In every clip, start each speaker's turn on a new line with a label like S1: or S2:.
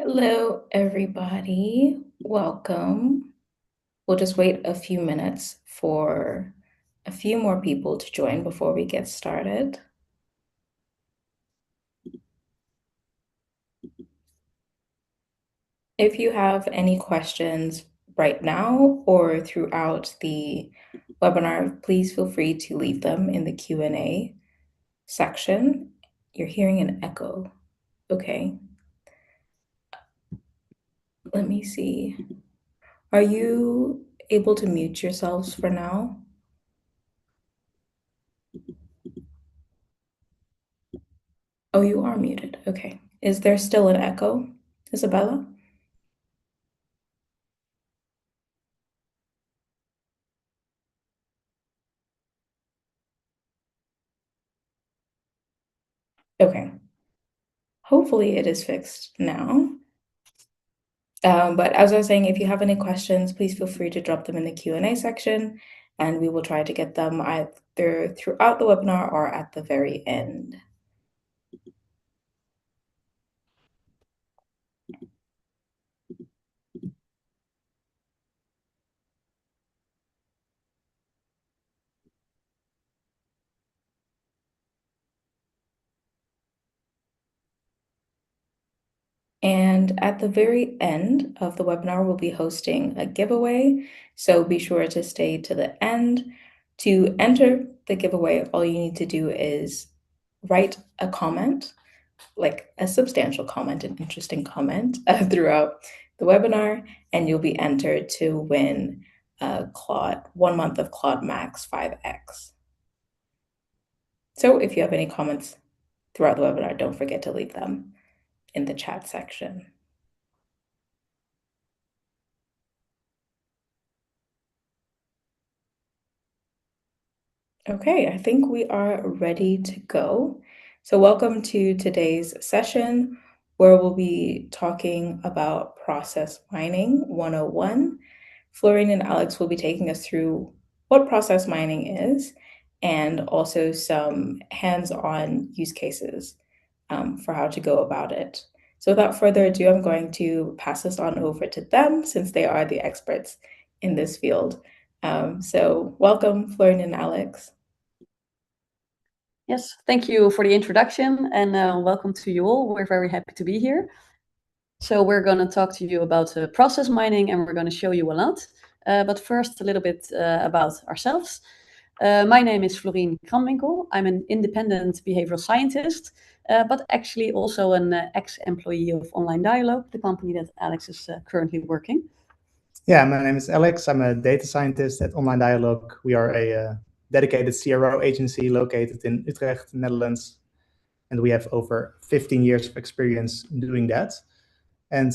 S1: Hello, everybody. Welcome. We'll just wait a few minutes for a few more people to join before we get started. If you have any questions right now or throughout the webinar, please feel free to leave them in the Q&A section. You're hearing an echo. Okay. Let me see. Are you able to mute yourselves for now? Oh, you are muted. Okay. Is there still an echo, Isabella? Okay. Hopefully it is fixed now. But as I was saying, if you have any questions, please feel free to drop them in the Q&A section, and we will try to get them either throughout the webinar or at the very end. And at the very end of the webinar, we'll be hosting a giveaway. So be sure to stay to the end. To enter the giveaway, all you need to do is write a comment, like a substantial comment, an interesting comment throughout the webinar, and you'll be entered to win Claude, 1 month of Claude Max 5X. So if you have any comments throughout the webinar, don't forget to leave them in the chat section. Okay, I think we are ready to go. So welcome to today's session, where we'll be talking about process mining 101. Florien and Alex will be taking us through what process mining is and also some hands-on use cases for how to go about it. So without further ado, I'm going to pass this on over to them since they are the experts in this field. So welcome, Florien and Alex.
S2: Yes, thank you for the introduction and welcome to you all. We're very happy to be here. So we're going to talk to you about process mining and we're going to show you a lot. But first, a little bit about ourselves. My name is Florien Cramwinckel. I'm an independent behavioral scientist, but actually also an ex-employee of Online Dialogue, the company that Alex is currently working.
S3: Yeah, my name is Alex. I'm a data scientist at Online Dialogue. We are a dedicated CRO agency located in Utrecht, Netherlands. And we have over 15 years of experience doing that. And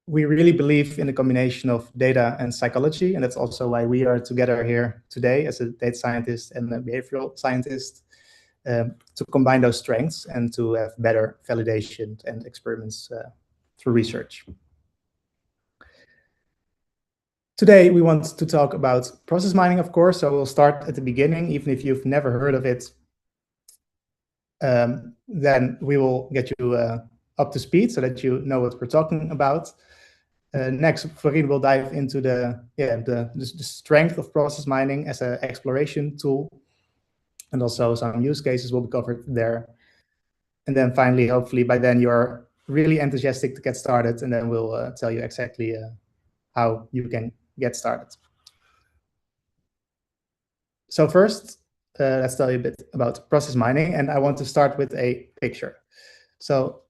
S3: we really believe in the combination of data and psychology. And that's also why we are together here today as a data scientist and a behavioral scientist to combine those strengths and to have better validation and experiments through research. Today, we want to talk about process mining, of course, so we'll start at the beginning. Even if you've never heard of it, then we will get you up to speed so that you know what we're talking about. Next, Florien will dive into the strength of process mining as an exploration tool, and also some use cases will be covered there. And then finally, hopefully by then you're really enthusiastic to get started, and then we'll tell you exactly how you can get started. So first, let's tell you a bit about process mining, and I want to start with a picture. So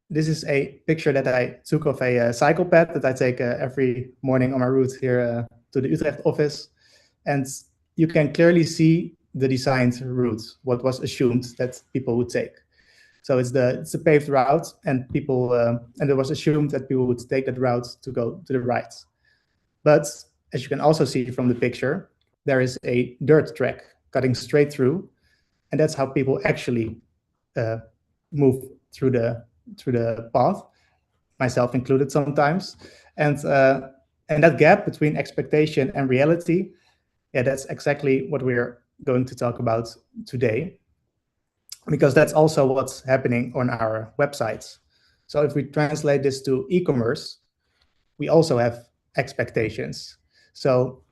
S3: this is a picture that I took of a cycle path that I take every morning on my route here to the Utrecht office, and you can clearly see the designed route, what was assumed that people would take. So it's a paved route, and and it was assumed that people would take that route to go to the right. But as you can also see from the picture, there is a dirt track cutting straight through, and that's how people actually move through the path, myself included sometimes. And that gap between expectation and reality, yeah, that's exactly what we're going to talk about today, because that's also what's happening on our websites. So if we translate this to e-commerce, we also have expectations. So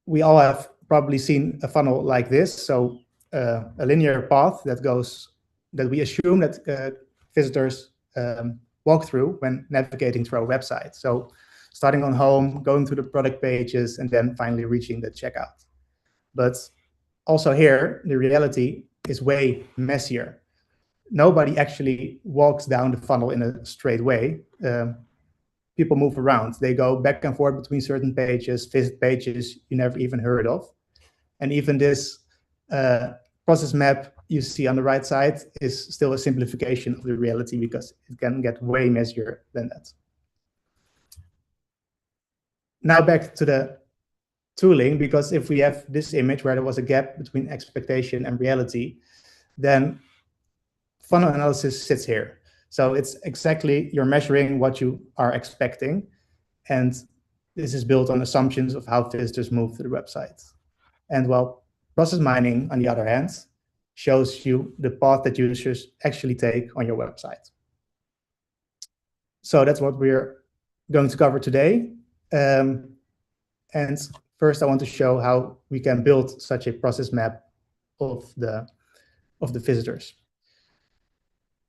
S3: we all have probably seen a funnel like this. So a linear path that we assume that visitors walk through when navigating through our website. So starting on home, going through the product pages, and then finally reaching the checkout. But also here, the reality is way messier. Nobody actually walks down the funnel in a straight way. People move around. They go back and forth between certain pages, visit pages you never even heard of. And even this process map you see on the right side is still a simplification of the reality, because it can get way messier than that. Now back to the tooling, because if we have this image where there was a gap between expectation and reality, then funnel analysis sits here. So it's exactly, you're measuring what you are expecting. And this is built on assumptions of how visitors move to the website. And while process mining, on the other hand, shows you the path that users actually take on your website. So that's what we're going to cover today. And first, I want to show how we can build such a process map of the visitors.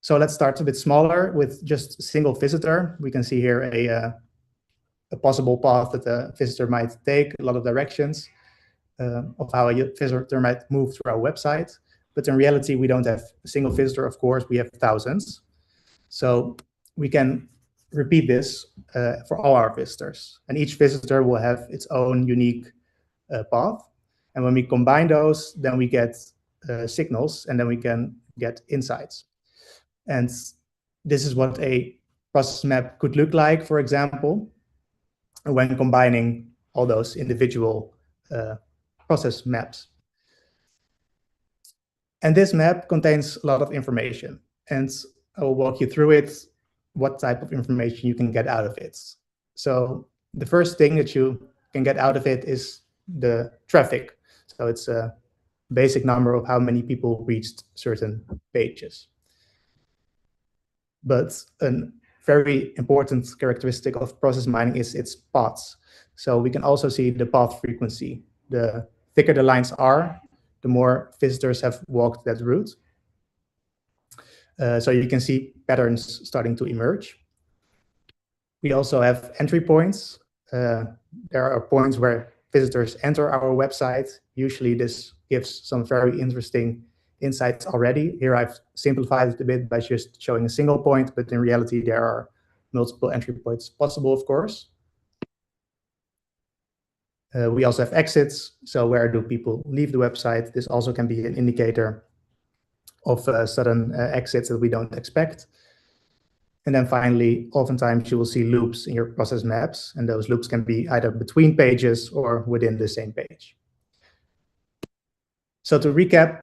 S3: So let's start a bit smaller with just a single visitor. We can see here a possible path that a visitor might take, a lot of directions of how a visitor might move through our website. But in reality, we don't have a single visitor, of course, we have thousands. So we can repeat this for all our visitors. And each visitor will have its own unique path. And when we combine those, then we get signals, and then we can get insights. And this is what a process map could look like, for example, when combining all those individual process maps. And this map contains a lot of information, and I will walk you through it, what type of information you can get out of it. So the first thing that you can get out of it is the traffic. So it's a basic number of how many people reached certain pages. But a very important characteristic of process mining is its paths. So we can also see the path frequency. The thicker the lines are, the more visitors have walked that route. So you can see patterns starting to emerge. We also have entry points. There are points where visitors enter our website. Usually this gives some very interesting insights already. Here I've simplified it a bit by just showing a single point, but in reality there are multiple entry points possible, of course. We also have exits. So where do people leave the website? This also can be an indicator of sudden exits that we don't expect. And then finally, oftentimes you will see loops in your process maps, and those loops can be either between pages or within the same page. So to recap,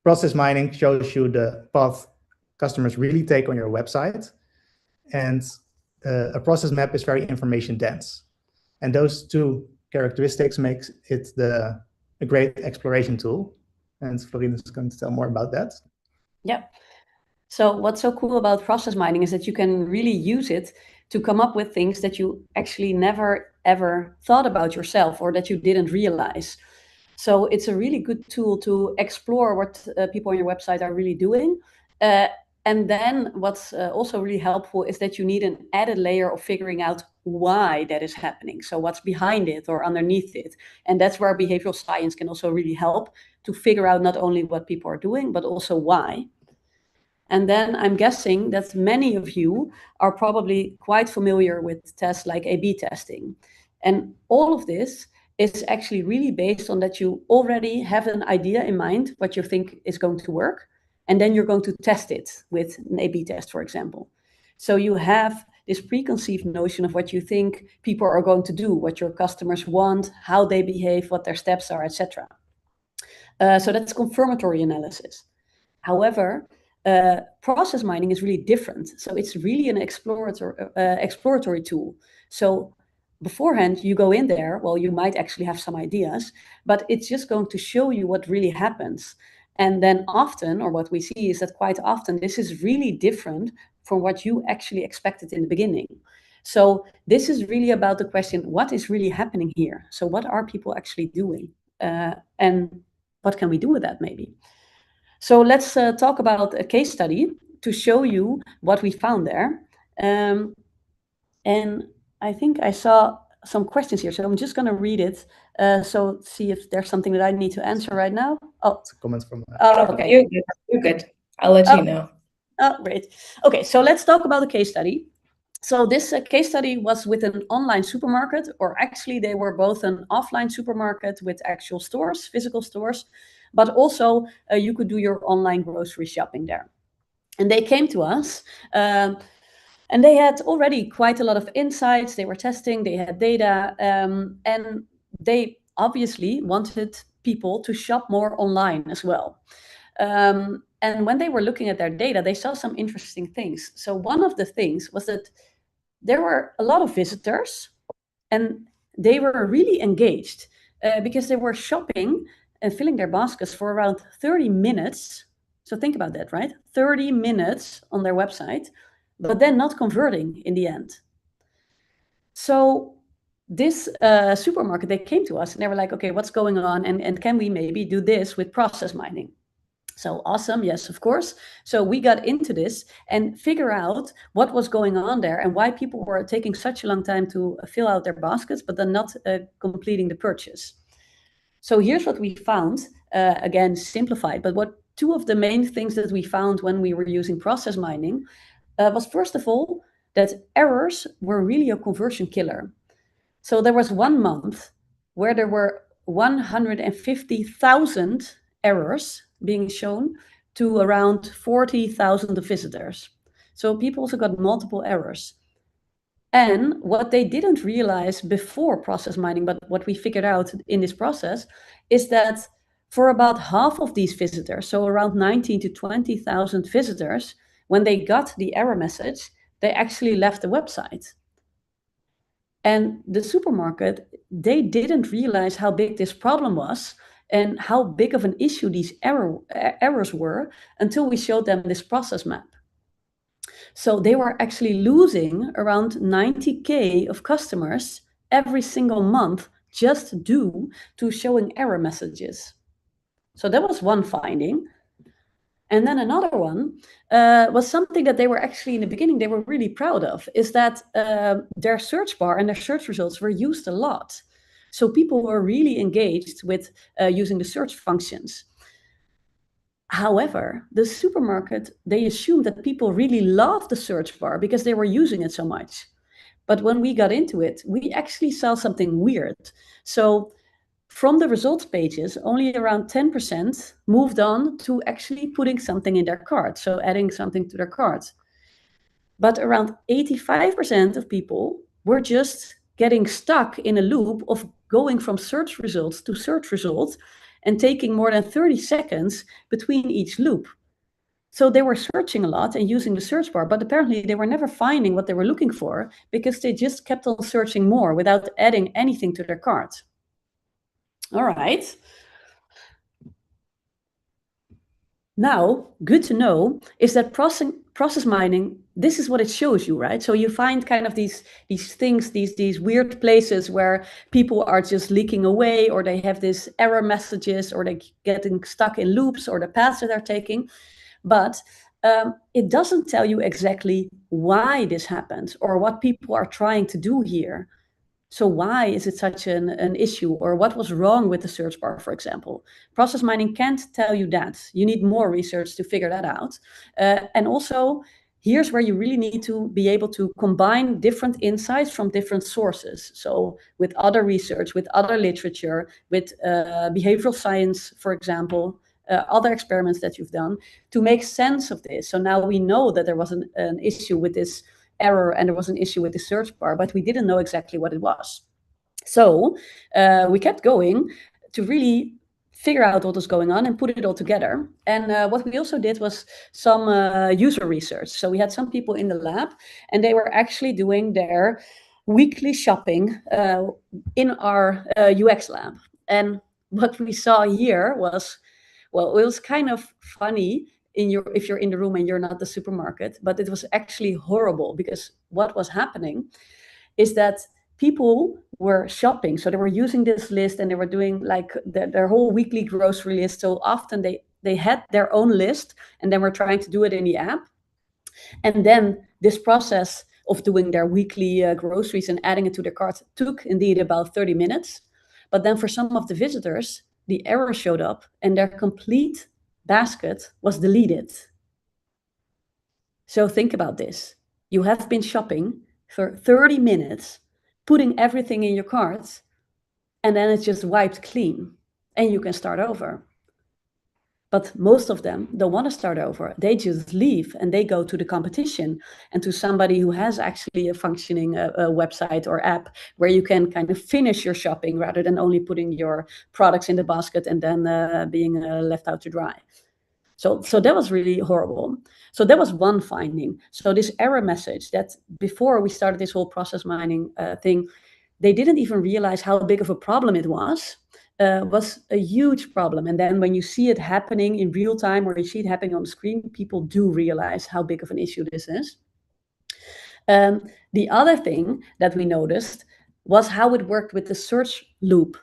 S3: process mining shows you the path customers really take on your website, and a process map is very information dense. And those two characteristics makes it a great exploration tool. And Florien is going to tell more about that.
S2: Yeah. So what's so cool about process mining is that you can really use it to come up with things that you actually never, ever thought about yourself, or that you didn't realize. So it's a really good tool to explore what people on your website are really doing. And then what's also really helpful is that you need an added layer of figuring out why that is happening. So what's behind it or underneath it. And that's where behavioral science can also really help to figure out not only what people are doing, but also why. And then I'm guessing that many of you are probably quite familiar with tests like A/B testing. And all of this is actually really based on that you already have an idea in mind what you think is going to work, and then you're going to test it with an A/B test, for example. So you have this preconceived notion of what you think people are going to do, what your customers want, how they behave, what their steps are, etc. So that's confirmatory analysis. However, process mining is really different. So it's really an exploratory tool. So beforehand, you go in there, well, you might actually have some ideas, but it's just going to show you what really happens. And then often, or what we see is that quite often, this is really different from what you actually expected in the beginning. So this is really about the question, what is really happening here? So what are people actually doing? And what can we do with that maybe? So let's talk about a case study to show you what we found there. And I think I saw some questions here, so I'm just going to read it. So see if there's something that I need to answer right now. Oh,
S3: Comments from.
S2: okay.
S1: You're good. I'll let you know.
S2: Oh, great. Okay, so let's talk about the case study. So this case study was with an online supermarket, or actually they were both an offline supermarket with actual stores, physical stores, but also you could do your online grocery shopping there. And they came to us, and they had already quite a lot of insights. They were testing, they had data, and they obviously wanted people to shop more online as well. And when they were looking at their data, they saw some interesting things. So one of the things was that there were a lot of visitors, and they were really engaged because they were shopping and filling their baskets for around 30 minutes. So think about that, right? 30 minutes on their website, but then not converting in the end. So this supermarket, they came to us and they were like, okay, what's going on? And can we maybe do this with process mining? So awesome, yes, of course. So we got into this and figure out what was going on there and why people were taking such a long time to fill out their baskets, but then not completing the purchase. So here's what we found, again, simplified, but what two of the main things that we found when we were using process mining was, first of all, that errors were really a conversion killer. So there was 1 month where there were 150,000 errors being shown to around 40,000 visitors. So people also got multiple errors. And what they didn't realize before process mining, but what we figured out in this process, is that for about half of these visitors, so around 19 to 20,000 visitors, when they got the error message, they actually left the website. And the supermarket, they didn't realize how big this problem was and how big of an issue these errors were until we showed them this process map. So they were actually losing around 90K of customers every single month just due to showing error messages. So that was one finding. And then another one was something that they were actually in the beginning, they were really proud of, is that their search bar and their search results were used a lot. So people were really engaged with using the search functions. However, the supermarket, they assumed that people really loved the search bar because they were using it so much. But when we got into it, we actually saw something weird. So from the results pages, only around 10% moved on to actually putting something in their cart, so adding something to their cart. But around 85% of people were just getting stuck in a loop of going from search results to search results and taking more than 30 seconds between each loop. So they were searching a lot and using the search bar, but apparently they were never finding what they were looking for because they just kept on searching more without adding anything to their cart. All right. Now, good to know is that process mining, this is what it shows you, right? So you find kind of these things, these weird places where people are just leaking away, or they have these error messages, or they getting stuck in loops, or the paths that they're taking. But it doesn't tell you exactly why this happens or what people are trying to do here. So why is it such an issue, or what was wrong with the search bar, for example? Process mining can't tell you that. You need more research to figure that out. And also, here's where you really need to be able to combine different insights from different sources. So with other research, with other literature, with behavioral science, for example, other experiments that you've done to make sense of this. So now we know that there was an issue with this error and there was an issue with the search bar, but we didn't know exactly what it was. So we kept going to really figure out what was going on and put it all together. And what we also did was some user research. So we had some people in the lab, and they were actually doing their weekly shopping in our UX lab. And what we saw here was, well, it was kind of funny if you're in the room and you're not the supermarket, but it was actually horrible, because what was happening is that people were shopping. So they were using this list and they were doing like their whole weekly grocery list. So often they had their own list and then were trying to do it in the app. And then this process of doing their weekly groceries and adding it to their cart took indeed about 30 minutes. But then for some of the visitors, the error showed up and their complete basket was deleted. So think about this. You have been shopping for 30 minutes, putting everything in your cart, and then it's just wiped clean and you can start over. But most of them don't want to start over. They just leave and they go to the competition and to somebody who has actually a functioning website or app where you can kind of finish your shopping rather than only putting your products in the basket and then being left out to dry. So that was really horrible. So that was one finding. So this error message that before we started this whole process mining thing, they didn't even realize how big of a problem it was a huge problem. And then when you see it happening in real time or you see it happening on the screen, people do realize how big of an issue this is. The other thing that we noticed was how it worked with the search loop.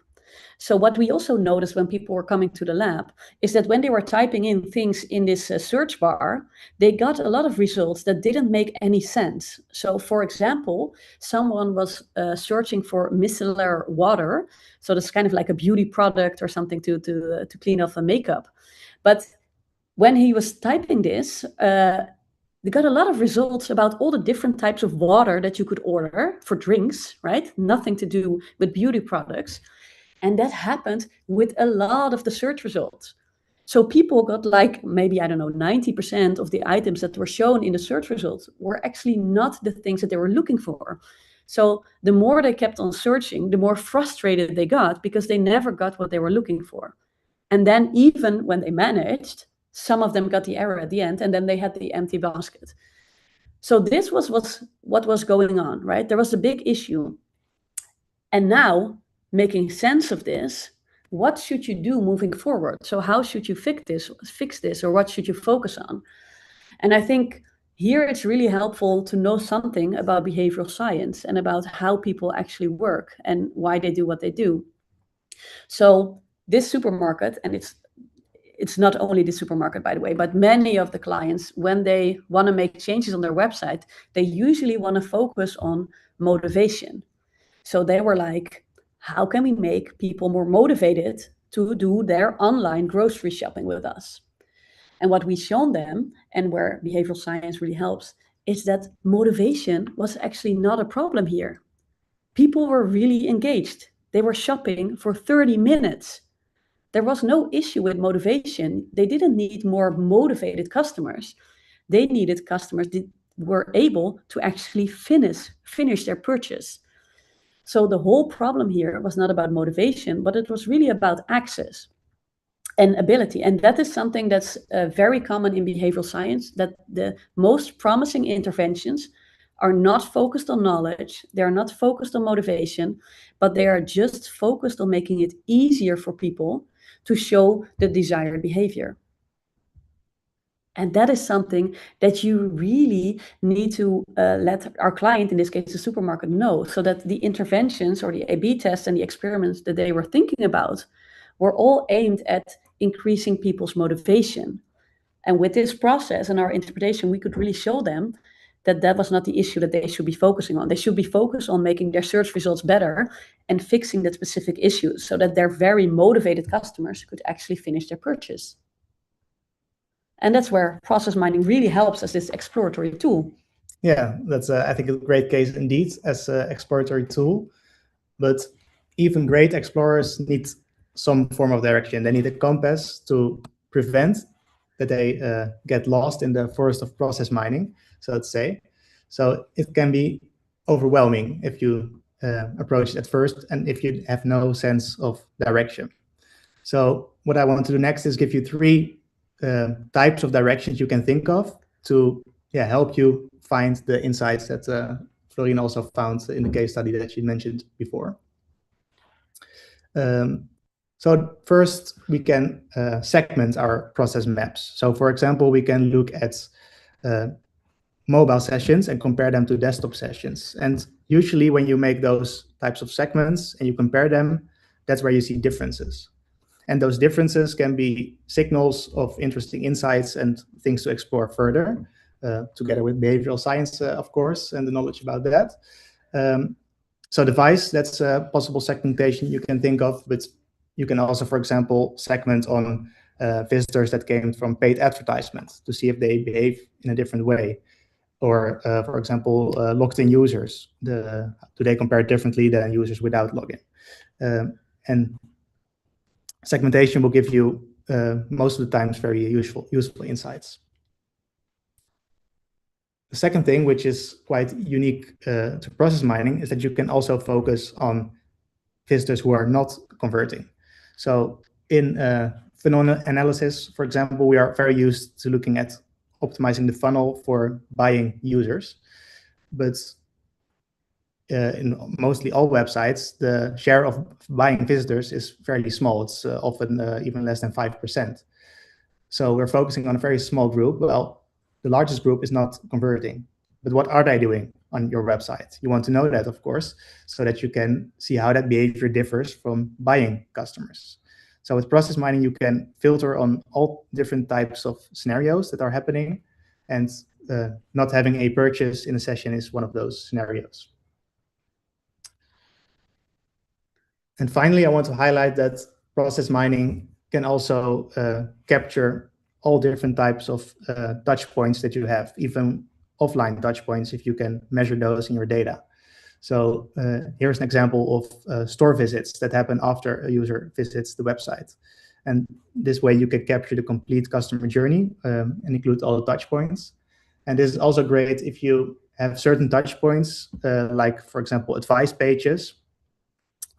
S2: So what we also noticed when people were coming to the lab is that when they were typing in things in this search bar, they got a lot of results that didn't make any sense. So for example, someone was searching for micellar water. So that's kind of like a beauty product or something to clean off the makeup. But when he was typing this, they got a lot of results about all the different types of water that you could order for drinks, right? Nothing to do with beauty products. And that happened with a lot of the search results. So people got like maybe, 90% of the items that were shown in the search results were actually not the things that they were looking for. So the more they kept on searching, the more frustrated they got because they never got what they were looking for. And then even when they managed, some of them got the error at the end and then they had the empty basket. So this was what was going on, right? There was a big issue. And now, making sense of this, what should you do moving forward? So how should you fix this, or what should you focus on? And I think here it's really helpful to know something about behavioral science and about how people actually work and why they do what they do. So this supermarket, and it's not only the supermarket, by the way, but many of the clients, when they want to make changes on their website, they usually want to focus on motivation. So they were like, how can we make people more motivated to do their online grocery shopping with us? And what we've shown them, and where behavioral science really helps, is that motivation was actually not a problem here. People were really engaged. They were shopping for 30 minutes. There was no issue with motivation. They didn't need more motivated customers. They needed customers that were able to actually finish their purchase. So the whole problem here was not about motivation, but it was really about access and ability. And that is something that's very common in behavioral science, that the most promising interventions are not focused on knowledge, they're not focused on motivation, but they are just focused on making it easier for people to show the desired behavior. And that is something that you really need to let our client, in this case, the supermarket, know, so that the interventions or the A/B tests and the experiments that they were thinking about were all aimed at increasing people's motivation. And with this process and our interpretation, we could really show them that that was not the issue that they should be focusing on. They should be focused on making their search results better and fixing that specific issue so that their very motivated customers could actually finish their purchase. And that's where process mining really helps as this exploratory tool.
S3: Yeah, that's, I think, a great case indeed as an exploratory tool. But even great explorers need some form of direction. They need a compass to prevent that they get lost in the forest of process mining, so to say. So it can be overwhelming if you approach it at first and if you have no sense of direction. So what I want to do next is give you three types of directions you can think of to help you find the insights that Florien also found in the case study that she mentioned before. So first, we can segment our process maps. So for example, we can look at mobile sessions and compare them to desktop sessions. And usually when you make those types of segments and you compare them, that's where you see differences. And those differences can be signals of interesting insights and things to explore further, together with behavioral science, of course, and the knowledge about that. So device, that's a possible segmentation you can think of, but you can also, for example, segment on visitors that came from paid advertisements to see if they behave in a different way. Or, for example, logged-in users. Do they compare differently than users without login? And segmentation will give you, most of the times, very useful insights. The second thing, which is quite unique to process mining, is that you can also focus on visitors who are not converting. So in funnel analysis, for example, we are very used to looking at optimizing the funnel for buying users. But in mostly all websites, the share of buying visitors is fairly small. It's often even less than 5%. So we're focusing on a very small group. Well, the largest group is not converting. But what are they doing on your website? You want to know that, of course, so that you can see how that behavior differs from buying customers. So with process mining, you can filter on all different types of scenarios that are happening, and not having a purchase in a session is one of those scenarios. And finally, I want to highlight that process mining can also capture all different types of touch points that you have, even offline touch points, if you can measure those in your data. So here's an example of store visits that happen after a user visits the website. And this way you can capture the complete customer journey and include all the touch points. And this is also great if you have certain touch points, like, for example, advice pages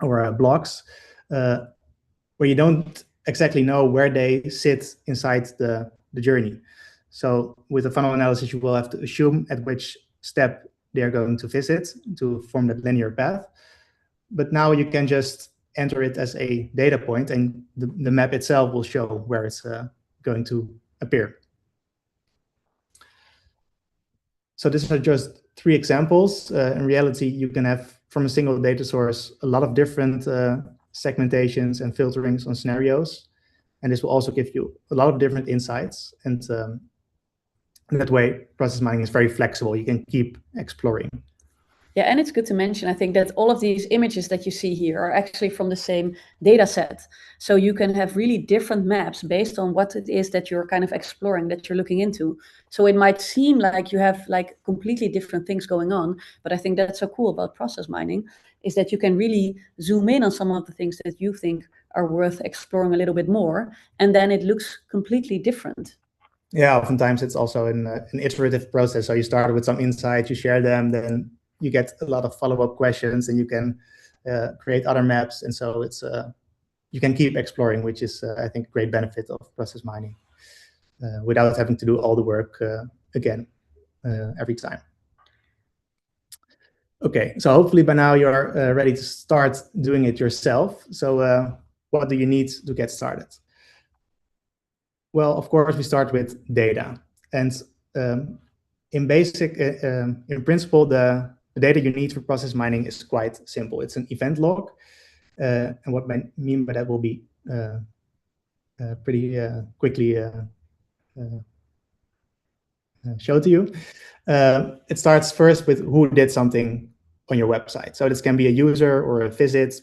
S3: or blogs, where you don't exactly know where they sit inside the journey. So with the funnel analysis, you will have to assume at which step they're going to visit to form that linear path. But now you can just enter it as a data point, and the map itself will show where it's going to appear. So these are just 3 examples. In reality, you can have, from a single data source, a lot of different segmentations and filterings on scenarios. And this will also give you a lot of different insights. And that way, process mining is very flexible. You can keep exploring.
S2: Yeah, and it's good to mention, I think, that all of these images that you see here are actually from the same data set. So you can have really different maps based on what it is that you're kind of exploring, that you're looking into. So it might seem like you have like completely different things going on, but I think that's so cool about process mining is that you can really zoom in on some of the things that you think are worth exploring a little bit more, and then it looks completely different.
S3: Yeah, oftentimes it's also an iterative process. So you start with some insights, you share them, then you get a lot of follow-up questions, and you can create other maps. And so it's you can keep exploring, which is, I think, a great benefit of process mining, without having to do all the work again every time. Okay, so hopefully by now you're ready to start doing it yourself. So what do you need to get started? Well, of course, we start with data. And in principle, the data you need for process mining is quite simple. It's an event log. And what I mean by that will be pretty quickly show to you. It starts first with who did something on your website. So this can be a user or a visit,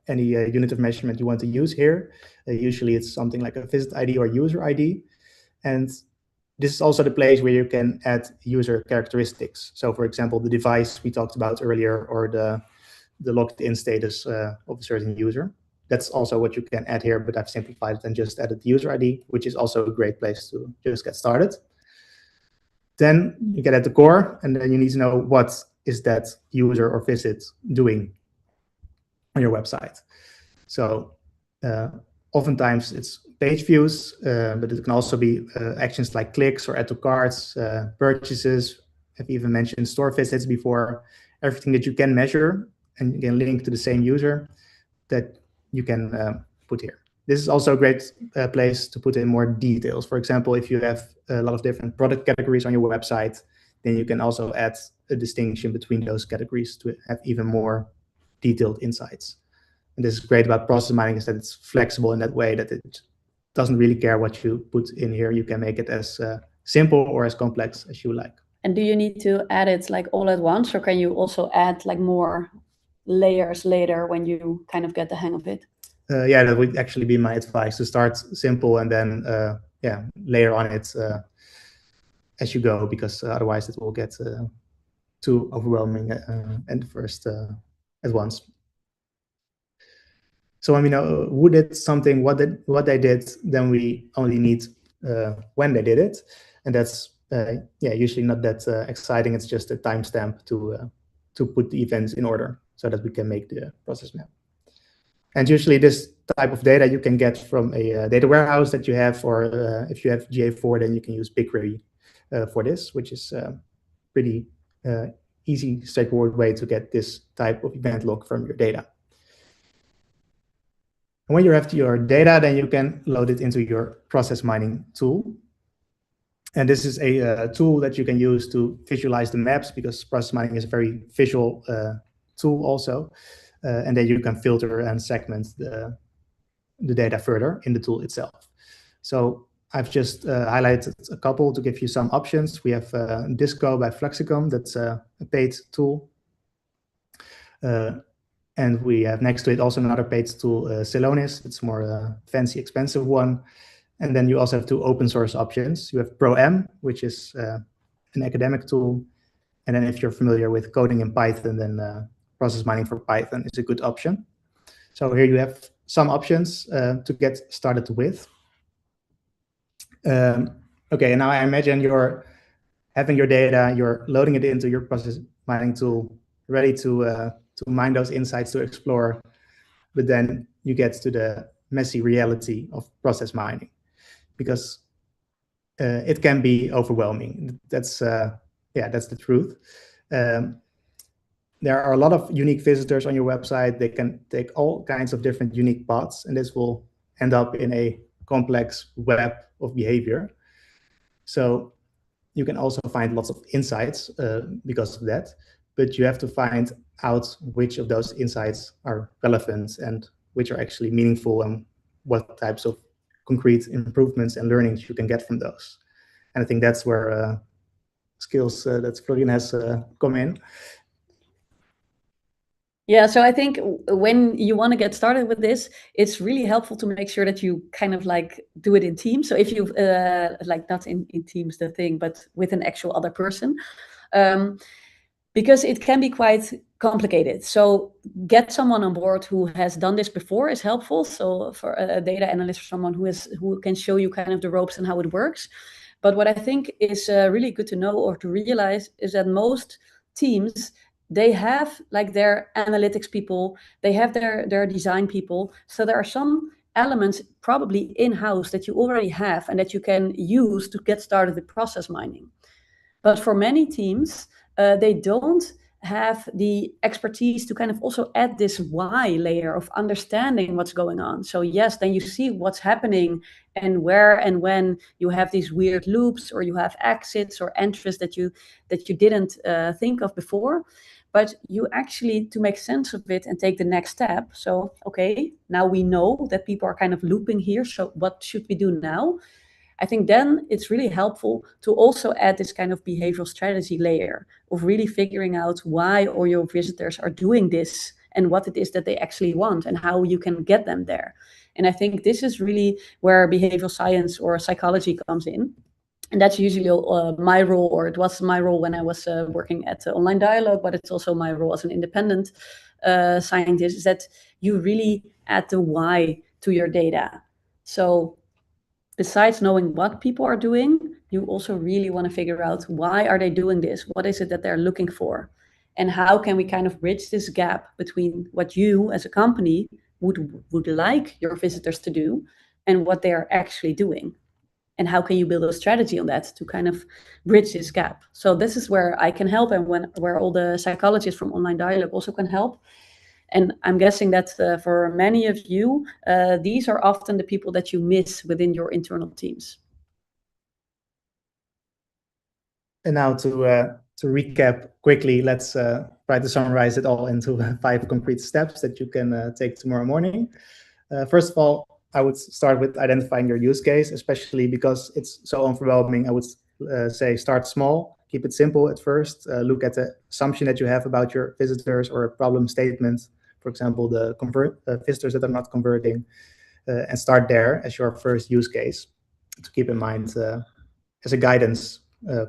S3: any unit of measurement you want to use here. Usually it's something like a visit ID or user ID. And this is also the place where you can add user characteristics. So for example, the device we talked about earlier, or the logged in status of a certain user. That's also what you can add here, but I've simplified it and just added the user ID, which is also a great place to just get started. Then you get at the core, and then you need to know what is that user or visit doing on your website. So oftentimes it's page views, but it can also be actions like clicks or add to carts, purchases. I've even mentioned store visits before. Everything that you can measure and you can link to the same user, that you can put here. This is also a great place to put in more details. For example, if you have a lot of different product categories on your website, then you can also add a distinction between those categories to have even more detailed insights. And this is great about process mining, is that it's flexible in that way that it doesn't really care what you put in here. You can make it as simple or as complex as you like.
S2: And do you need to add it like all at once, or can you also add like more layers later when you kind of get the hang of it?
S3: Yeah, that would actually be my advice, to start simple and then layer on it as you go, because otherwise it will get too overwhelming at first at once. So when we know who did something, what they did, then we only need when they did it, and that's usually not that exciting. It's just a timestamp to put the events in order so that we can make the process map. And usually this type of data you can get from a data warehouse that you have, or if you have GA4, then you can use BigQuery for this, which is pretty easy, straightforward way to get this type of event log from your data. And when you have your data, then you can load it into your process mining tool. And this is a tool that you can use to visualize the maps, because process mining is a very visual tool also. And then you can filter and segment the data further in the tool itself. So I've just highlighted a couple to give you some options. We have Disco by Fluxicom, that's a paid tool. And we have next to it also another paid tool, Celonis. It's more fancy, expensive one. And then you also have two open source options. You have ProM, which is an academic tool. And then if you're familiar with coding in Python, then process mining for Python is a good option. So here you have some options to get started with. Okay, now I imagine you're having your data, you're loading it into your process mining tool, ready to mine those insights, to explore, but then you get to the messy reality of process mining, because it can be overwhelming. That's the truth. There are a lot of unique visitors on your website. They can take all kinds of different unique paths, and this will end up in a complex web of behavior. So you can also find lots of insights because of that, but you have to find out which of those insights are relevant and which are actually meaningful, and what types of concrete improvements and learnings you can get from those. And I think that's where skills that Florien has come in.
S2: Yeah, so I think when you want to get started with this, it's really helpful to make sure that you kind of like do it in teams. So if you like not in teams, the thing, but with an actual other person, because it can be quite complicated. So get someone on board who has done this before is helpful. So for a data analyst, or someone who can show you kind of the ropes and how it works. But what I think is really good to know or to realize is that most teams, they have like their analytics people, they have their design people. So there are some elements probably in-house that you already have and that you can use to get started with process mining. But for many teams, they don't have the expertise to kind of also add this why layer of understanding what's going on. So yes, then you see what's happening and where and when you have these weird loops, or you have exits or entries that you didn't think of before. But you actually, to make sense of it and take the next step. So, okay, now we know that people are kind of looping here. So what should we do now? I think then it's really helpful to also add this kind of behavioral strategy layer of really figuring out why all your visitors are doing this and what it is that they actually want and how you can get them there. And I think this is really where behavioral science or psychology comes in. And that's usually my role, or it was my role when I was working at Online Dialogue, but it's also my role as an independent scientist, is that you really add the why to your data. So besides knowing what people are doing, you also really want to figure out why are they doing this? What is it that they're looking for? And how can we kind of bridge this gap between what you as a company would like your visitors to do and what they are actually doing? And how can you build a strategy on that to kind of bridge this gap? So this is where I can help, and where all the psychologists from Online Dialogue also can help. And I'm guessing that for many of you, these are often the people that you miss within your internal teams.
S3: And now to recap quickly, let's try to summarize it all into 5 concrete steps that you can take tomorrow morning. First of all, I would start with identifying your use case, especially because it's so overwhelming. I would say start small, keep it simple at first. Look at the assumption that you have about your visitors or a problem statement, for example, the visitors that are not converting, and start there as your first use case to keep in mind as a guidance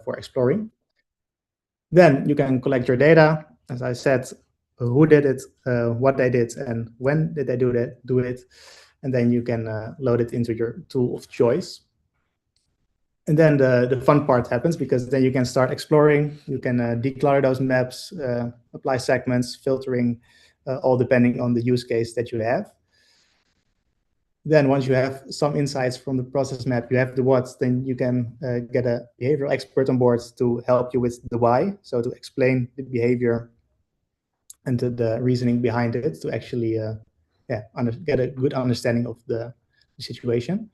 S3: for exploring. Then you can collect your data, as I said, who did it, what they did, and when did they do it, and then you can load it into your tool of choice. And then the fun part happens, because then you can start exploring. You can declutter those maps, apply segments, filtering, all depending on the use case that you have. Then once you have some insights from the process map, you have the what, then you can get a behavioral expert on board to help you with the why, so to explain the behavior and the reasoning behind it, to actually get a good understanding of the situation.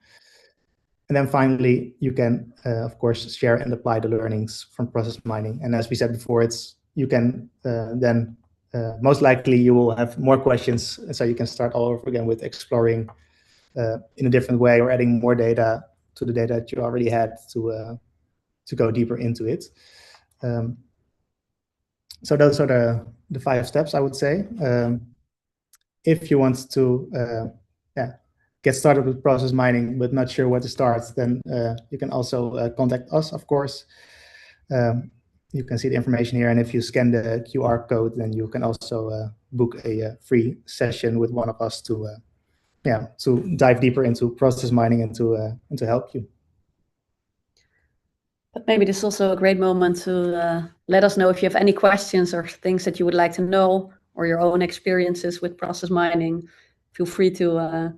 S3: And then finally, you can, of course, share and apply the learnings from process mining. And as we said before, you can then most likely you will have more questions, so you can start all over again with exploring in a different way, or adding more data to the data that you already had to go deeper into it. So those are the 5 steps, I would say. If you want to get started with process mining but not sure where to start, then you can also contact us, of course. You can see the information here, and if you scan the QR code, then you can also book a free session with one of us to dive deeper into process mining and to help you.
S2: But maybe this is also a great moment to let us know if you have any questions or things that you would like to know, or your own experiences with process mining. Feel free to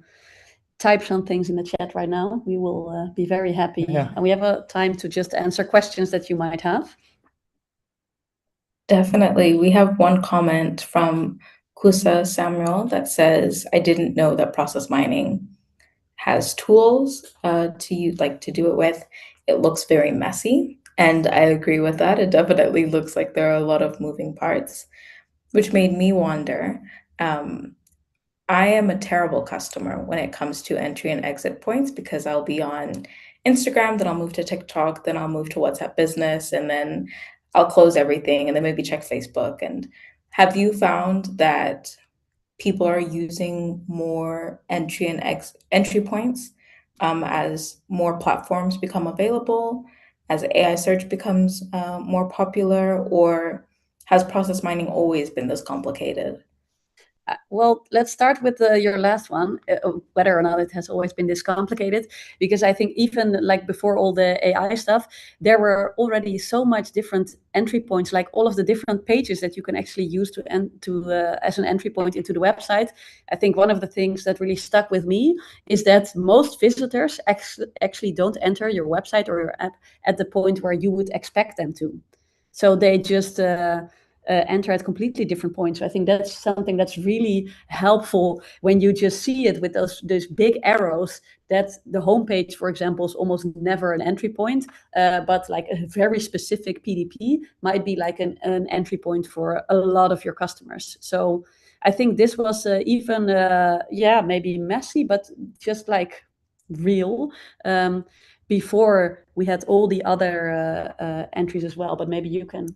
S2: type some things in the chat right now. We will be very happy.
S3: Yeah.
S2: And we have a time to just answer questions that you might have.
S1: Definitely. We have one comment from Kusa Samuel that says, I didn't know that process mining has tools to do it with. It looks very messy, and I agree with that. It definitely looks like there are a lot of moving parts, which made me wonder. I am a terrible customer when it comes to entry and exit points, because I'll be on Instagram, then I'll move to TikTok, then I'll move to WhatsApp Business, and then I'll close everything and then maybe check Facebook. And have you found that people are using more entry points as more platforms become available, as AI search becomes more popular, or has process mining always been this complicated?
S2: Well, let's start with your last one, whether or not it has always been this complicated, because I think even like before all the AI stuff, there were already so much different entry points, like all of the different pages that you can actually use as an entry point into the website. I think one of the things that really stuck with me is that most visitors actually don't enter your website or your app at the point where you would expect them to. So they just enter at completely different points. So I think that's something that's really helpful when you just see it with those big arrows, that the homepage, for example, is almost never an entry point, but like a very specific PDP might be like an entry point for a lot of your customers. So I think this was even, maybe messy, but just like real. Before we had all the other entries as well, but maybe you can.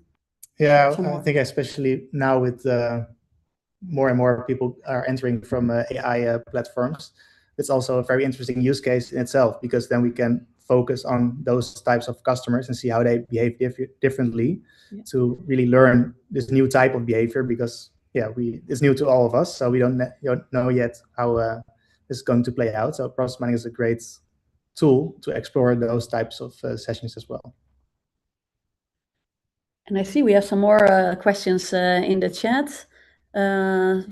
S3: Yeah, I think especially now with more and more people are entering from AI platforms, it's also a very interesting use case in itself, because then we can focus on those types of customers and see how they behave differently to really learn this new type of behavior, because it's new to all of us, so we don't know yet how this is going to play out. So process mining is a great tool to explore those types of sessions as well.
S2: And I see we have some more questions in the chat.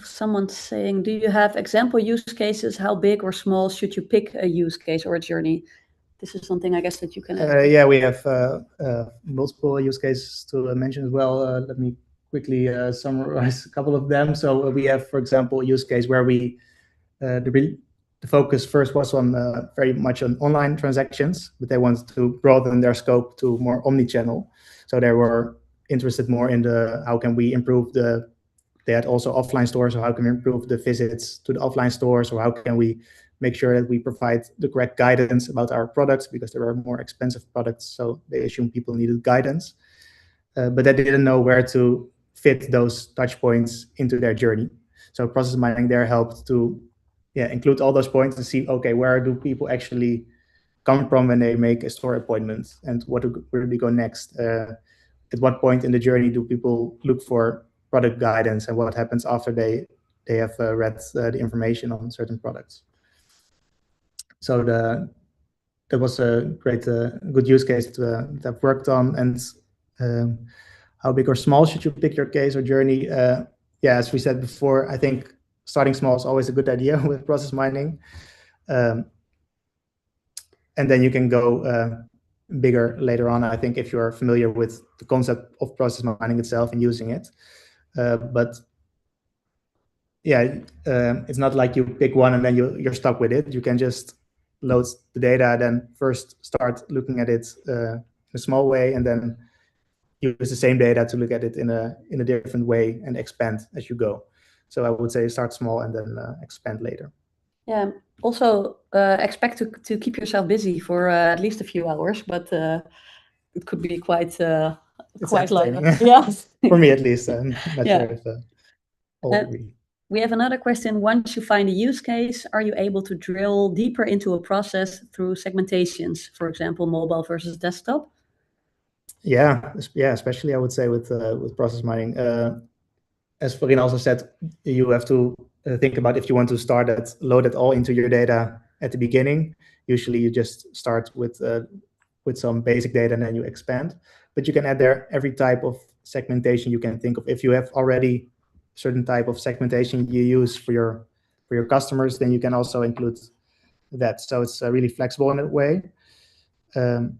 S2: Someone's saying, do you have example use cases? How big or small should you pick a use case or a journey? This is something I guess that you can.
S3: We have multiple use cases to mention as well. Let me quickly summarize a couple of them. So we have, for example, a use case where we the focus first was on very much on online transactions, but they wanted to broaden their scope to more omni-channel. So they were interested more in how can we improve they had also offline stores, so how can we improve the visits to the offline stores, or how can we make sure that we provide the correct guidance about our products, because there were more expensive products, so they assumed people needed guidance. But they didn't know where to fit those touch points into their journey. So process mining there helped to include all those points and see, okay, where do people actually come from when they make a store appointment, and where do they go next? At what point in the journey do people look for product guidance, and what happens after they have read the information on certain products? So that was a great, good use case that I've worked on. And how big or small should you pick your case or journey? As we said before, I think starting small is always a good idea with process mining. And then you can go bigger later on, I think, if you're familiar with the concept of process mining itself and using it. It's not like you pick one and then you're stuck with it. You can just load the data, then first start looking at it in a small way, and then use the same data to look at it in a different way and expand as you go. So I would say start small and then expand later.
S2: Yeah. Also, expect to keep yourself busy for at least a few hours, but it could be quite long.
S3: Yeah. For me, at least. I'm not sure if all agree.
S2: We have another question. Once you find a use case, are you able to drill deeper into a process through segmentations, for example, mobile versus desktop?
S3: Yeah, especially I would say with process mining. As Florien also said, you have to think about if you want to load it all into your data at the beginning. Usually you just start with some basic data and then you expand. But you can add there every type of segmentation you can think of. If you have already certain type of segmentation you use for your customers, then you can also include that. So it's really flexible in that way. And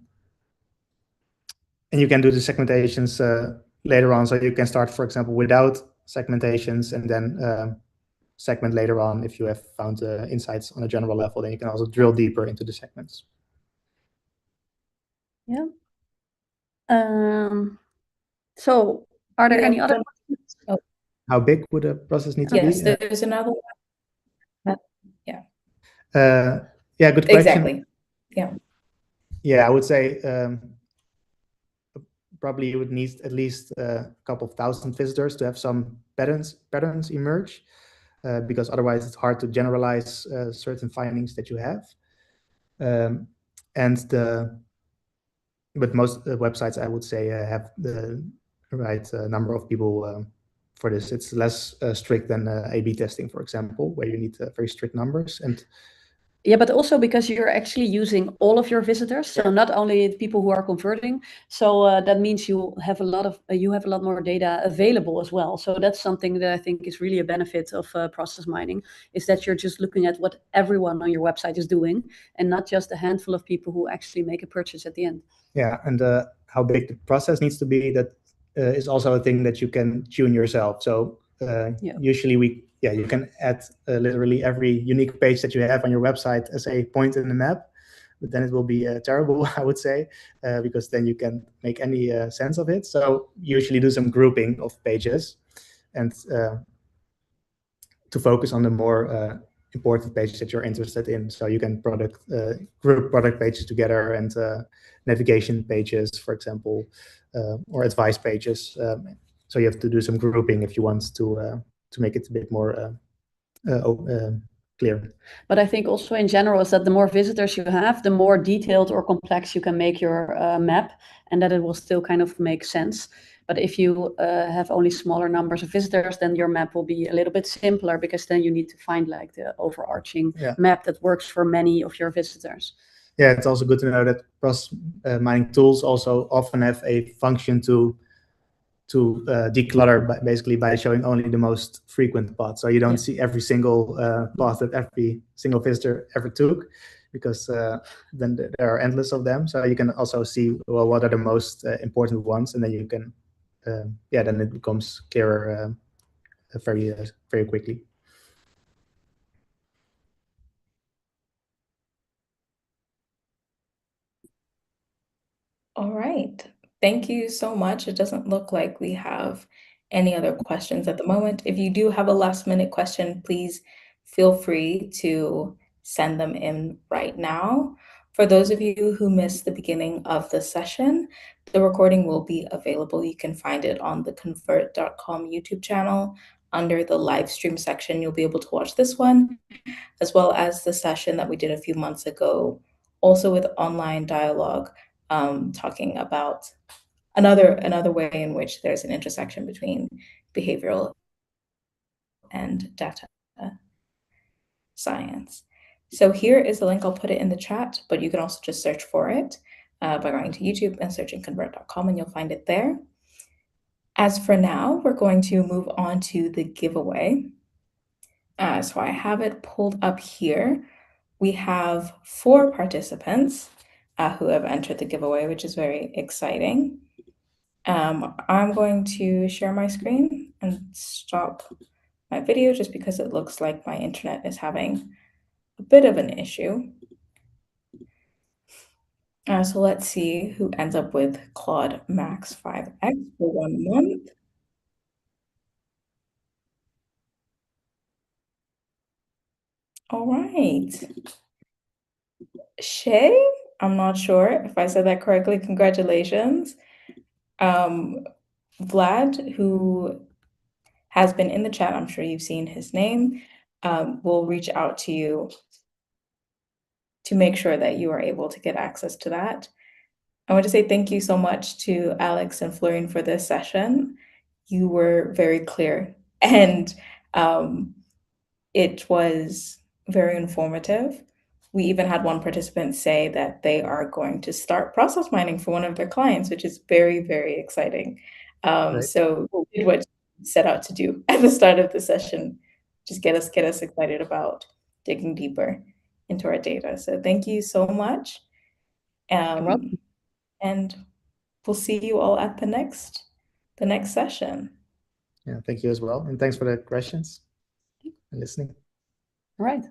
S3: you can do the segmentations later on. So you can start, for example, without segmentations and then segment later on. If you have found insights on a general level, then you can also drill deeper into the segments.
S2: Yeah. So are there any other questions?
S1: Oh.
S3: How big would a process need to be?
S1: Yes, there's another one. Yeah.
S3: Good question.
S1: Exactly. Yeah.
S3: Yeah, I would say probably you would need at least a couple of thousand visitors to have some patterns emerge, because otherwise it's hard to generalize certain findings that you have. But most websites, I would say, have the right number of people for this. It's less strict than A/B testing, for example, where you need very strict numbers. And
S2: yeah, but also because you're actually using all of your visitors, so not only the people who are converting. So that means you have a lot more data available as well. So that's something that I think is really a benefit of process mining, is that you're just looking at what everyone on your website is doing, and not just a handful of people who actually make a purchase at the end.
S3: Yeah, and how big the process needs to be, that is also a thing that you can tune yourself. So usually you can add literally every unique page that you have on your website as a point in the map, but then it will be terrible, I would say, because then you can make any sense of it. So usually do some grouping of pages, and to focus on the more important pages that you're interested in. So you can group product pages together, and navigation pages, for example, or advice pages. So you have to do some grouping if you want to make it a bit more clear.
S2: But I think also in general is that the more visitors you have, the more detailed or complex you can make your map, and that it will still kind of make sense. But if you have only smaller numbers of visitors, then your map will be a little bit simpler, because then you need to find like the overarching map that works for many of your visitors.
S3: Yeah, it's also good to know that process mining tools also often have a function to declutter, basically by showing only the most frequent paths. So you don't see every single path that every single visitor ever took, because then there are endless of them. So you can also see, well, what are the most important ones, and then you can then it becomes clearer very quickly.
S1: All right. Thank you so much. It doesn't look like we have any other questions at the moment. If you do have a last-minute question, please feel free to send them in right now. For those of you who missed the beginning of the session, the recording will be available. You can find it on the Convert.com YouTube channel. Under the live stream section, you'll be able to watch this one, as well as the session that we did a few months ago, also with online dialogue, talking about another way in which there's an intersection between behavioral and data science. So here is the link. I'll put it in the chat, but you can also just search for it by going to YouTube and searching Convert.com, and you'll find it there. As for now, we're going to move on to the giveaway. So I have it pulled up here. We have 4 participants who have entered the giveaway, which is very exciting. I'm going to share my screen and stop my video just because it looks like my internet is having a bit of an issue. So let's see who ends up with Claude Max 5X for 1 month. All right. Shay, I'm not sure if I said that correctly. Congratulations. Vlad, who has been in the chat, I'm sure you've seen his name, will reach out to you to make sure that you are able to get access to that. I want to say thank you so much to Alex and Florien for this session. You were very clear, and it was very informative. We even had one participant say that they are going to start process mining for one of their clients, which is very, very exciting.
S3: Right.
S1: So we did what you set out to do at the start of the session, just get us excited about digging deeper into our data. So thank you so much.
S2: You're welcome.
S1: And we'll see you all at the next session.
S3: Yeah, thank you as well. And thanks for the questions and listening.
S2: All right.